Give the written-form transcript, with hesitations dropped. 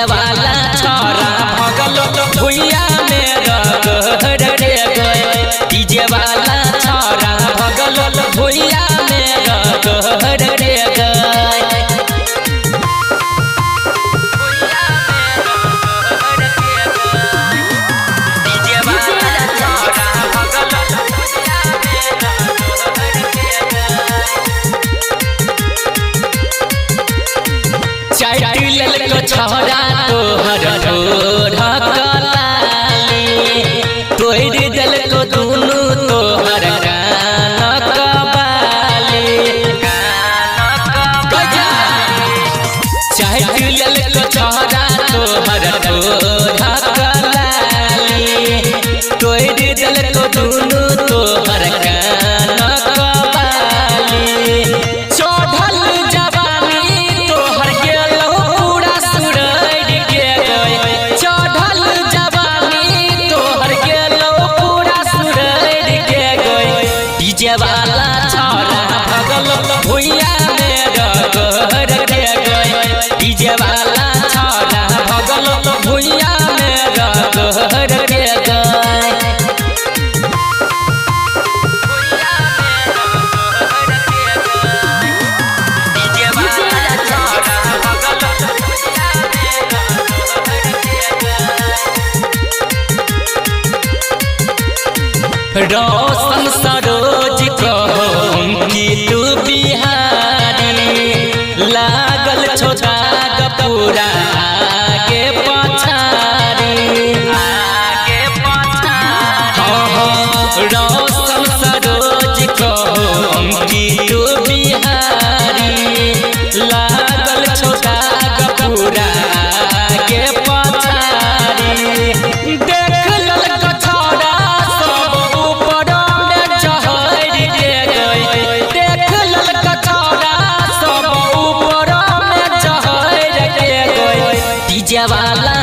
वाला छोरा भगल भुइया में रगड़ रे गए। डीजे वाला छोरा भगल भुइया में रगड़ रे गए। छोरा तोहर ढकलाली तोड़ दिल को दुनू तोहर कान कबाली। चाट लेल को छोरा तोहर ढकलाली तोड़ दिल को दुनू तोहर कान कबाली। चढ़ल जवानी तोहर गेलो पूरा सुरैर के गए। चढ़ल जवानी तोहर गेलो पूरा सुरैर के गए। डीजे वाला छोरा भगल भुइया में रगड़ रे गए। डीजे वाला छोरा भगल भुइया में रगड़ रे गए। रोशन सरोज कहो की तू बिहारी लागल छो दाग पूरा आगे पछारी। रोशन सरोज कहो की तू बिहारी लागल छो दाग पूरा आगे पछारी। देख ललक छोरा सब ऊपर में चढ़ के गए। देख ललक छोरा सब ऊपर में चढ़ के गए। डीजे वाला